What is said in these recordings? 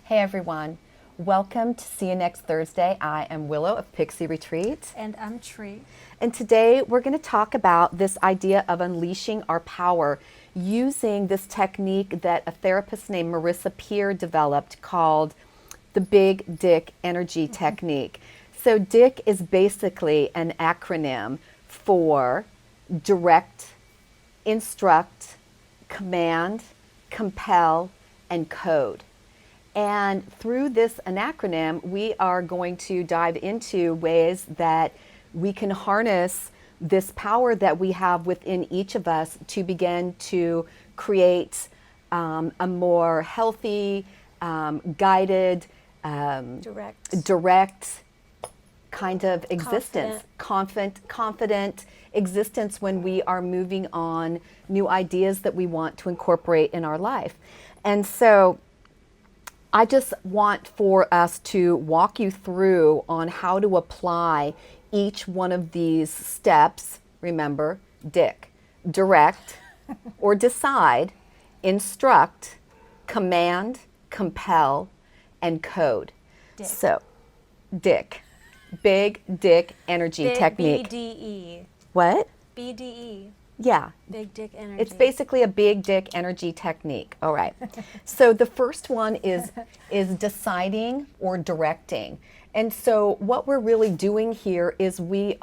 Hey everyone, welcome to See You Next Thursday. I am Willow of Pixie Retreat. And I'm Tree. And today we're going to talk about this idea of unleashing our power using this technique that a therapist named Marissa Peer developed called the Big DICCC Energy technique. So DICC is basically an acronym for Direct, Instruct, Command, Compel, and Code. And through this acronym, we are going to dive into ways that we can harness this power that we have within each of us to begin to create a more healthy, guided, direct kind of existence, confident existence when we are moving on new ideas that we want to incorporate in our life. And so I just want for us to walk you through on how to apply each one of these steps. Remember, DICC, direct or decide, instruct, command, compel, and code. DICC. So, DICC, Big DICC Energy technique. BDE. What? BDE. Yeah. Big DICC Energy. It's basically a Big DICC Energy technique. All right. So the first one is deciding or directing. And so what we're really doing here is we're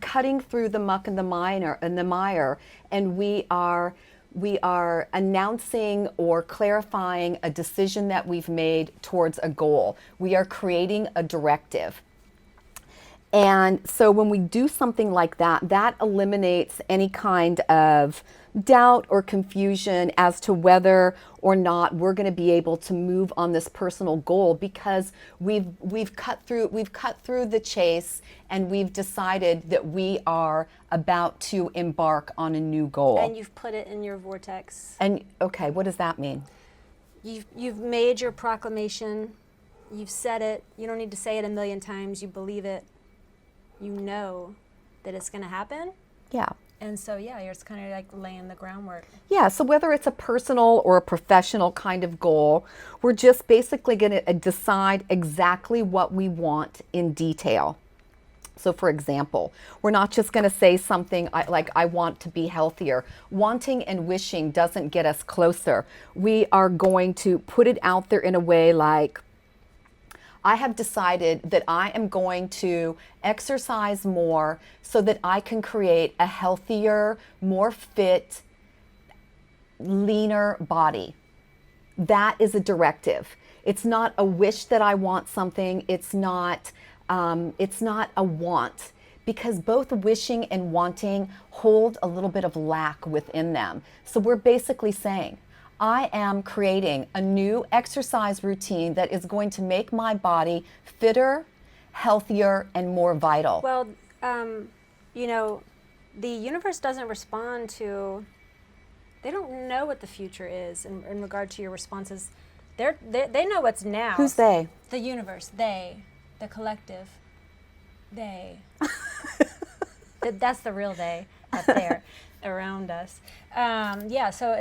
cutting through the muck and the mire, and we are announcing or clarifying a decision that we've made towards a goal. We are creating a directive. And so when we do something like that, that eliminates any kind of doubt or confusion as to whether or not we're going to be able to move on this personal goal, because we've cut through the chase and we've decided that we are about to embark on a new goal. And you've put it in your vortex. And okay, what does that mean? You've made your proclamation. You've said it. You don't need to say it a million times. You believe it. You know that it's going to happen. Yeah. And so, yeah, you're just kind of like laying the groundwork. Yeah, so whether it's a personal or a professional kind of goal, we're just basically going to decide exactly what we want in detail. So for example, we're not just going to say something like, I want to be healthier. Wanting and wishing doesn't get us closer. We are going to put it out there in a way like, I have decided that I am going to exercise more so that I can create a healthier, more fit, leaner body. That is a directive. It's not a wish that I want something. It's not a want, because both wishing and wanting hold a little bit of lack within them. So we're basically saying, I am creating a new exercise routine that is going to make my body fitter, healthier, and more vital. Well, you know, the universe doesn't respond to, they don't know what the future is in regard to your responses. They know what's now. Who's they? The universe, they, the collective, they. That's the real they up there around us. Yeah, so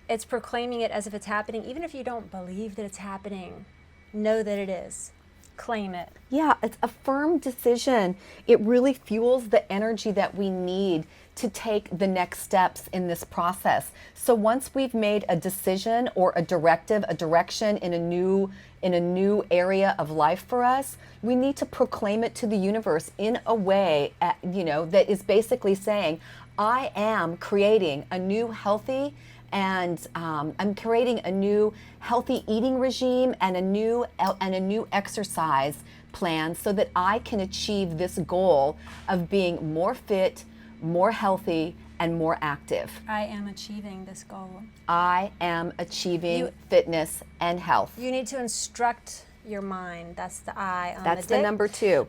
it's proclaiming it as if it's happening. Even if you don't believe that it's happening, know that it is. Claim it. Yeah, it's a firm decision. It really fuels the energy that we need to take the next steps in this process. So once we've made a decision or a directive, a direction in a new area of life for us, we need to proclaim it to the universe in a way, that is basically saying, I am creating a new healthy and I'm creating a new healthy eating regime and a new exercise plan so that I can achieve this goal of being more fit, more healthy, and more active. I am achieving this goal. I am achieving fitness and health. You need to instruct your mind. That's the I on That's the the number 2.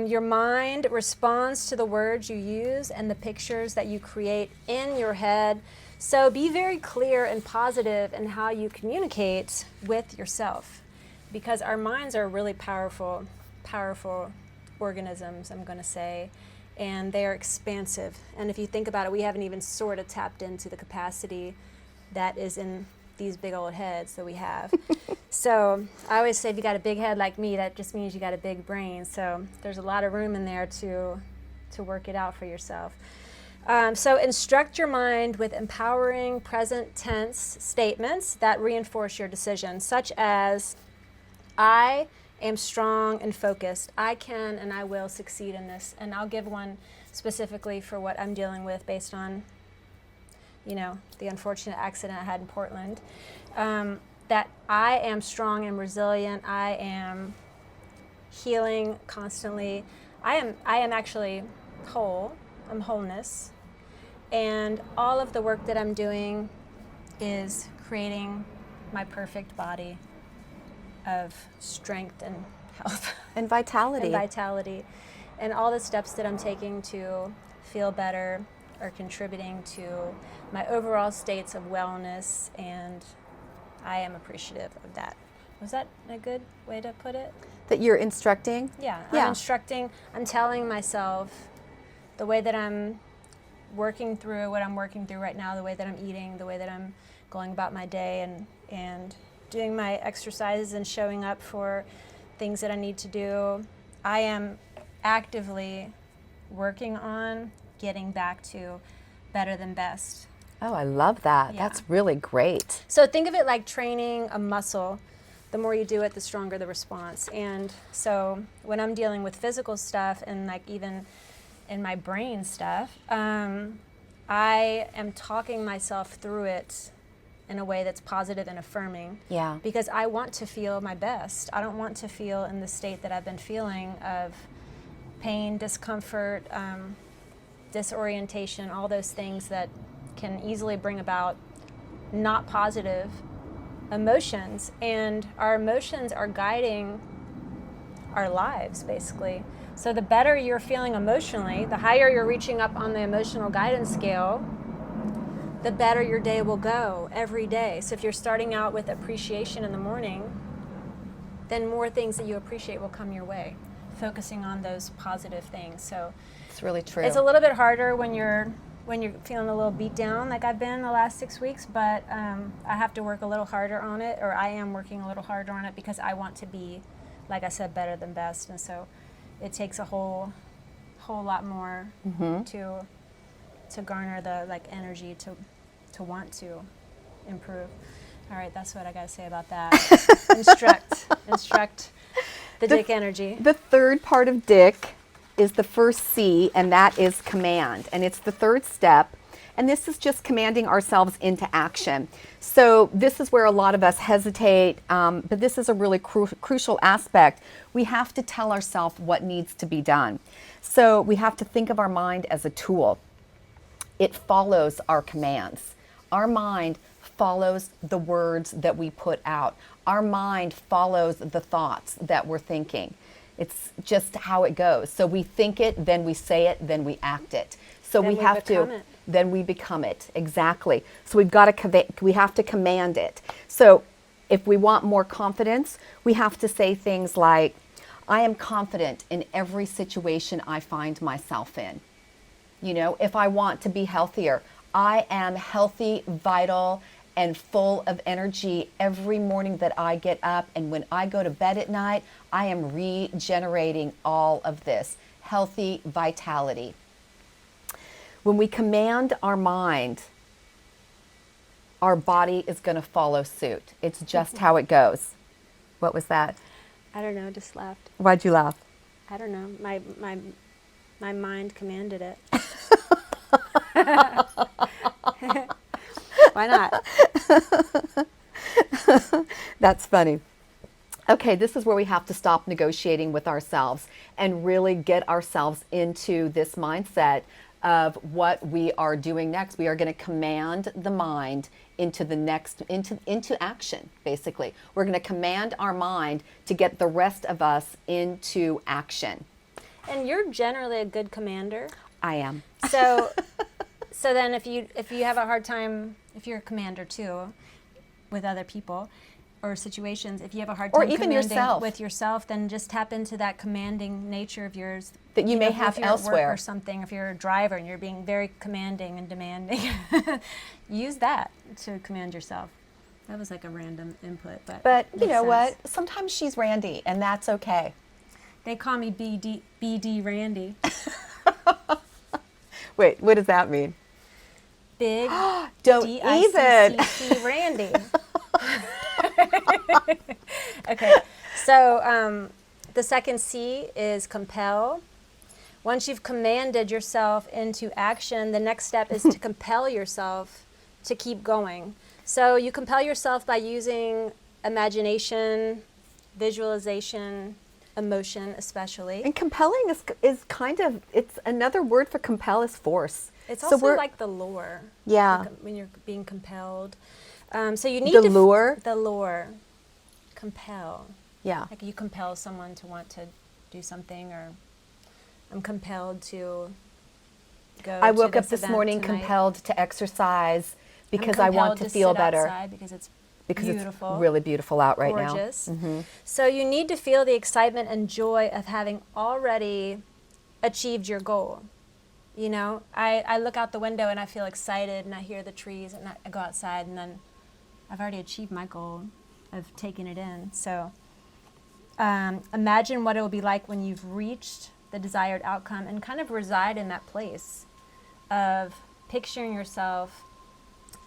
Your mind responds to the words you use and the pictures that you create in your head. So be very clear and positive in how you communicate with yourself, because our minds are really powerful organisms, I'm going to say, and they are expansive. And if you think about it, we haven't even sort of tapped into the capacity that is in these big old heads that we have. So I always say if you got a big head like me, that just means you got a big brain. So there's a lot of room in there to work it out for yourself. So instruct your mind with empowering present tense statements that reinforce your decision, such as, I am strong and focused. I can and I will succeed in this. And I'll give one specifically for what I'm dealing with based on, you know, the unfortunate accident I had in Portland. That I am strong and resilient. I am healing constantly. I am actually whole. I'm wholeness. And all of the work that I'm doing is creating my perfect body of strength and health. And vitality. And vitality. And all the steps that I'm taking to feel better are contributing to my overall states of wellness, and I am appreciative of that. Was that a good way to put it? That you're instructing? Yeah, Yeah. I'm instructing, I'm telling myself the way that I'm working through what I'm working through right now, the way that I'm eating, the way that I'm going about my day and doing my exercises and showing up for things that I need to do. I am actively working on getting back to better than best. Oh, I love that. Yeah. That's really great. So think of it like training a muscle. The more you do it, the stronger the response. And so when I'm dealing with physical stuff and like even in my brain stuff, I am talking myself through it in a way that's positive and affirming. Yeah. Because I want to feel my best. I don't want to feel in the state that I've been feeling of pain, discomfort, disorientation, all those things that can easily bring about not positive emotions. And our emotions are guiding our lives, basically. So the better you're feeling emotionally, the higher you're reaching up on the emotional guidance scale, the better your day will go every day. So if you're starting out with appreciation in the morning, then more things that you appreciate will come your way, focusing on those positive things. So It's really true. it's a little bit harder when you're feeling a little beat down like I've been the last 6 weeks, but I have to work a little harder on it, or I am working a little harder on it because I want to be, like I said, better than best. And so it takes a whole lot more to garner the like energy to want to improve. All right, that's what I got to say about that. Instruct the DICC energy. The third part of DICC is the first C, and that is command. And it's the third step. And this is just commanding ourselves into action. So this is where a lot of us hesitate, but this is a really crucial aspect. We have to tell ourselves what needs to be done. So we have to think of our mind as a tool. It follows our commands. Our mind follows the words that we put out. Our mind follows the thoughts that we're thinking. It's just how it goes. So we think it, then we say it, then we act it. So Then we we have become to, it. then we become it. Exactly. So we have to command it. So if we want more confidence, we have to say things like, I am confident in every situation I find myself in. You know, if I want to be healthier, I am healthy, vital, and full of energy every morning that I get up. And when I go to bed at night, I am regenerating all of this healthy vitality. When we command our mind, our body is going to follow suit. It's just how it goes. What was that? I don't know, just laughed. Why'd you laugh? I don't know. My mind commanded it. Why not? That's funny. Okay, this is where we have to stop negotiating with ourselves and really get ourselves into this mindset of what we are doing next. We are going to command the mind into the next, into action, basically. We're going to command our mind to get the rest of us into action. And you're generally a good commander. I am. So then if you have a hard time, if you're a commander too, with other people or situations, if you have a hard time Or even commanding yourself. with yourself, then just tap into that commanding nature of yours That you may know, have if you're at work elsewhere. or something. If you're a driver and you're being very commanding and demanding, use that to command yourself. That was like a random input, But you makes know what? sense. Sometimes she's Randy, and that's okay. They call me BD Randy. Wait, what does that mean? Big Don't even. DICCC Randy. Okay, so the second C is compel. Once you've commanded yourself into action, the next step is to compel yourself to keep going. So you compel yourself by using imagination, visualization, emotion especially. And compelling is kind of, it's another word for compel is force. It's So also we're- like the lure. Yeah. When you're being compelled. So you need The to lure? The lure. Compel. Yeah. Like you compel someone to want to do something, or I'm compelled to go. I to woke up this event morning tonight. compelled to exercise I'm because I want compelled to feel sit better. outside because it's Because beautiful. it's really beautiful out right now. Gorgeous. So you need to feel the excitement and joy of having already achieved your goal. You know, I look out the window and I feel excited, and I hear the trees, and I go outside, and then I've already achieved my goal of taking it in. So imagine what it will be like when you've reached the desired outcome, and kind of reside in that place of picturing yourself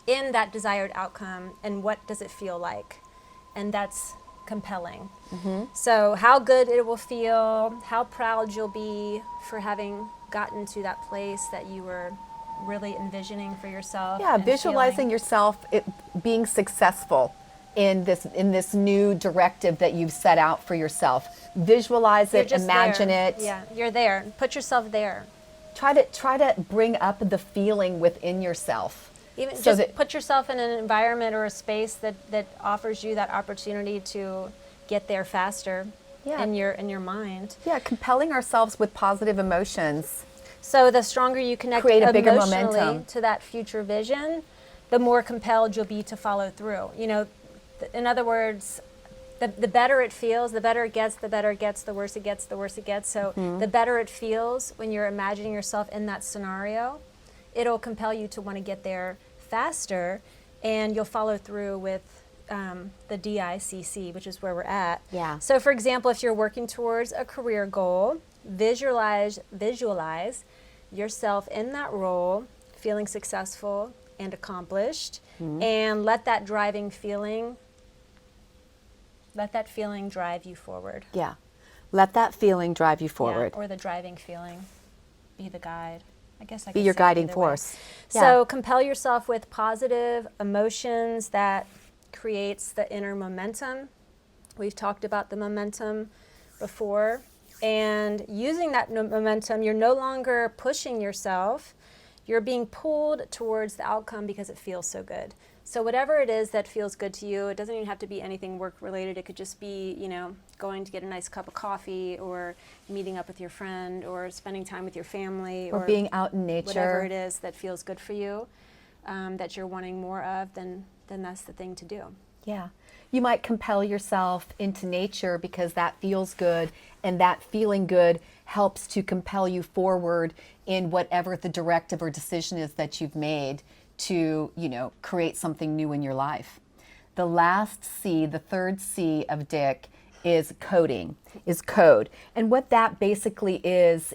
in that desired outcome, and what does it feel like. And that's compelling. So how good it will feel, how proud you'll be for having gotten to that place that you were really envisioning for yourself. Yeah, and visualizing feeling. yourself being successful in this new directive that you've set out for yourself. Visualize You're it, just imagine there. it. Yeah, you're there. Put yourself there. Try to bring up the feeling within yourself. Even So just that- put yourself in an environment or a space that offers you that opportunity to get there faster. Yeah. in your mind. Yeah, compelling ourselves with positive emotions. So the stronger you connect Create a bigger emotionally momentum. to that future vision, the more compelled you'll be to follow through. You know, in other words, the better it feels, the better it gets, the better it gets, the worse it gets, the worse it gets. So the better it feels when you're imagining yourself in that scenario, it'll compel you to want to get there faster, and you'll follow through with the D.I.C.C., which is where we're at. Yeah. So for example, if you're working towards a career goal, visualize yourself in that role, feeling successful and accomplished, and let that feeling drive you forward. Yeah. Let that feeling drive you forward. Yeah, or the driving feeling be the guide. I guess I Be could your say it guiding either way. force. So Yeah. compel yourself with positive emotions that creates the inner momentum. We've talked about the momentum before. And using that momentum, you're no longer pushing yourself. You're being pulled towards the outcome because it feels so good. So whatever it is that feels good to you, it doesn't even have to be anything work related. It could just be, you know, going to get a nice cup of coffee, or meeting up with your friend, or spending time with your family, Or being out in nature. whatever it is that feels good for you, that you're wanting more of, then that's the thing to do. Yeah. You might compel yourself into nature because that feels good, and that feeling good helps to compel you forward in whatever the directive or decision is that you've made to, you know, create something new in your life. The last C, the third C of DIC is coding, is code. And what that basically is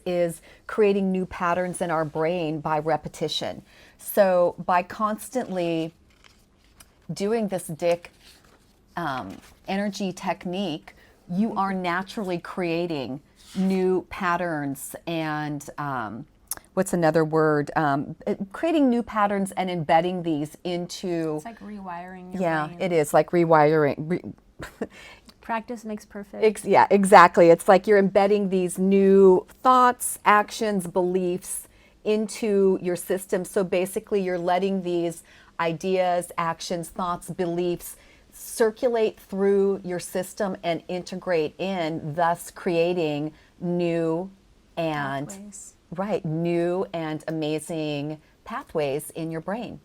creating new patterns in our brain by repetition. So by constantly doing this DIC energy technique, you are naturally creating new patterns and what's another word? Creating new patterns and embedding these into. It's like rewiring your Yeah, brain. it is like rewiring. Practice makes perfect. Yeah, exactly. It's like you're embedding these new thoughts, actions, beliefs into your system. So basically, you're letting these ideas, actions, thoughts, beliefs circulate through your system and integrate in, thus creating new and Pathways. right, new and amazing pathways in your brain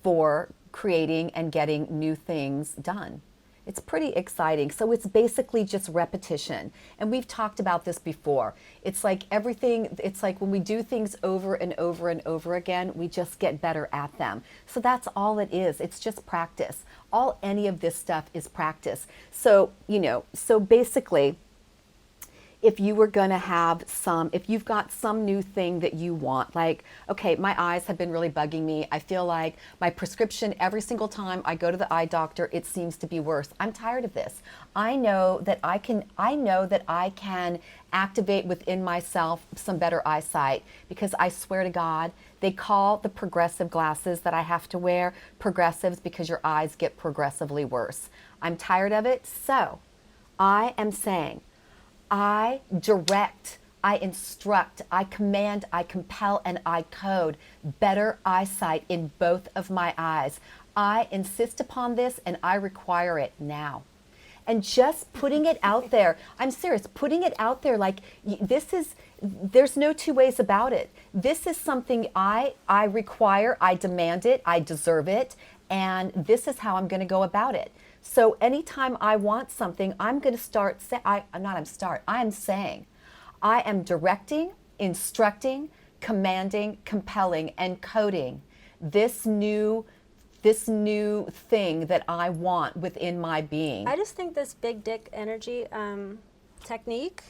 for creating and getting new things done. It's pretty exciting. So it's basically just repetition. And we've talked about this before. It's like everything, it's like when we do things over and over and over again, we just get better at them. So that's all it is. It's just practice. All any of this stuff is practice. So, so basically, if you were going to have if you've got some new thing that you want, like, okay, my eyes have been really bugging me. I feel like my prescription, every single time I go to the eye doctor, it seems to be worse. I'm tired of this. I know that I can activate within myself some better eyesight, because I swear to God, they call the progressive glasses that I have to wear progressives because your eyes get progressively worse. I'm tired of it. So I am saying, I direct, I instruct, I command, I compel, and I code better eyesight in both of my eyes. I insist upon this and I require it now. And just putting it out there, I'm serious, putting it out there like there's no two ways about it. This is something I require, I demand it, I deserve it, and this is how I'm going to go about it. So anytime I want something, I'm going to I am saying, I am directing, instructing, commanding, compelling, and coding this new thing that I want within my being. I just think this big dick energy technique,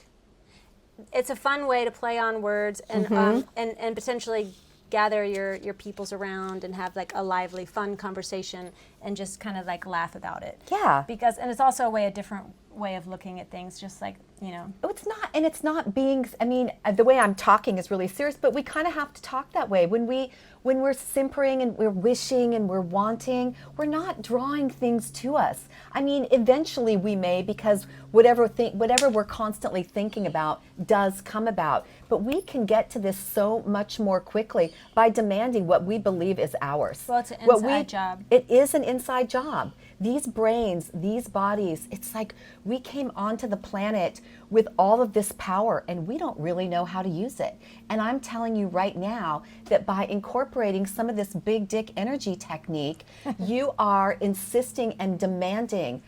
it's a fun way to play on words and and potentially gather your peoples around and have like a lively, fun conversation and just kind of like laugh about it. Yeah. And it's also a different way of looking at things, just like, Oh, it's not being, the way I'm talking is really serious, but we kind of have to talk that way. When we're simpering and we're wishing and we're wanting, we're not drawing things to us. Eventually we may, because whatever we're constantly thinking about does come about. But we can get to this so much more quickly by demanding what we believe is ours. Well, it's an inside job. It is an inside job. These brains, these bodies, it's like we came onto the planet with all of this power and we don't really know how to use it. And I'm telling you right now that by incorporating some of this big dick energy technique, you are insisting and demanding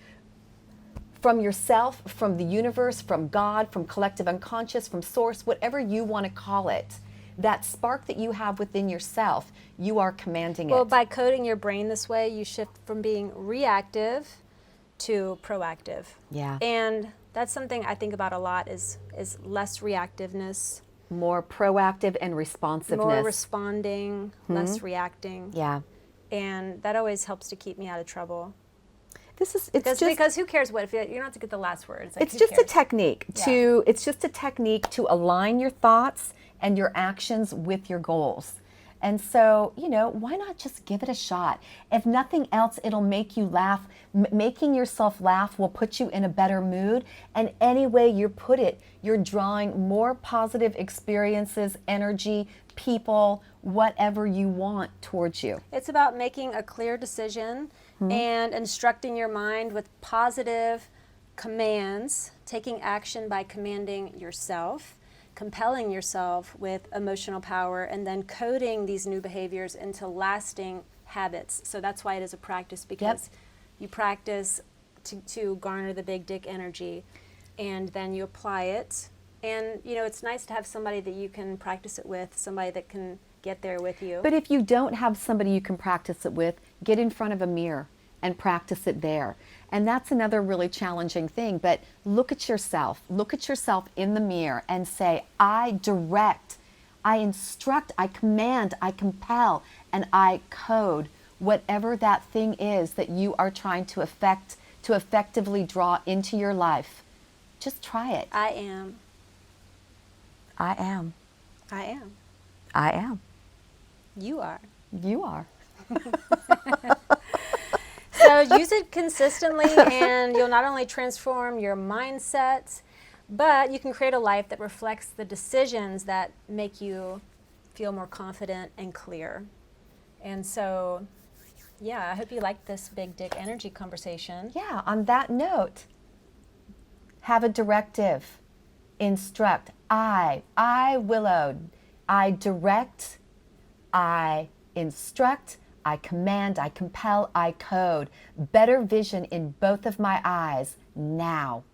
from yourself, from the universe, from God, from collective unconscious, from source, whatever you want to call it, that spark that you have within yourself, you are commanding it. Well, by coding your brain this way, you shift from being reactive to proactive. Yeah. And that's something I think about a lot is less reactiveness. More proactive and responsiveness. More responding, less reacting. Yeah. And that always helps to keep me out of trouble. Because who cares what, if you don't have to get the last word. It's just a technique to align your thoughts and your actions with your goals. And so, why not just give it a shot? If nothing else, it'll make you laugh. Making yourself laugh will put you in a better mood. And any way you put it, you're drawing more positive experiences, energy, people, whatever you want towards you. It's about making a clear decision and instructing your mind with positive commands, taking action by commanding yourself, compelling yourself with emotional power, and then coding these new behaviors into lasting habits. So that's why it is a practice, because you practice to garner the big dick energy, and then you apply it. And it's nice to have somebody that you can practice it with, somebody that can get there with you. But if you don't have somebody you can practice it with, get in front of a mirror and practice it there. And that's another really challenging thing. But look at yourself in the mirror and say, I direct, I instruct, I command, I compel, and I code whatever that thing is that you are trying to effectively draw into your life. Just try it. I am. I am. I am. I am. You are. You are. So use it consistently, and you'll not only transform your mindset, but you can create a life that reflects the decisions that make you feel more confident and clear. And so, I hope you liked this big dick energy conversation. Yeah, on that note, have a directive. Instruct. Willow. I direct. I instruct. I command, I compel, I code better vision in both of my eyes now.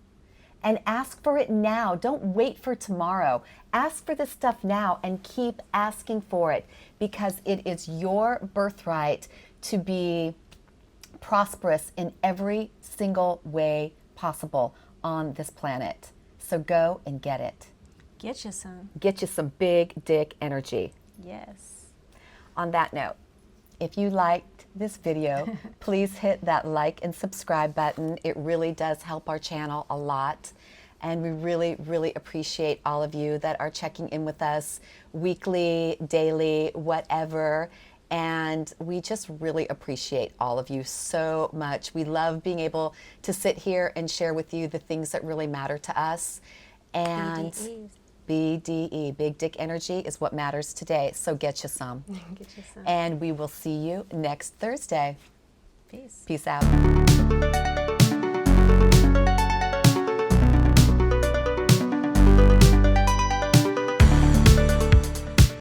And ask for it now. Don't wait for tomorrow. Ask for this stuff now and keep asking for it, because it is your birthright to be prosperous in every single way possible on this planet. So go and get it. Get you some. Get you some big dick energy. Yes. On that note, if you liked this video, please hit that like and subscribe button. It really does help our channel a lot. And we really, really appreciate all of you that are checking in with us weekly, daily, whatever. And we just really appreciate all of you so much. We love being able to sit here and share with you the things that really matter to us. And BDEs. BDE, Big Dick Energy, is what matters today. So get you some. Get you some. And we will see you next Thursday. Peace. Peace out.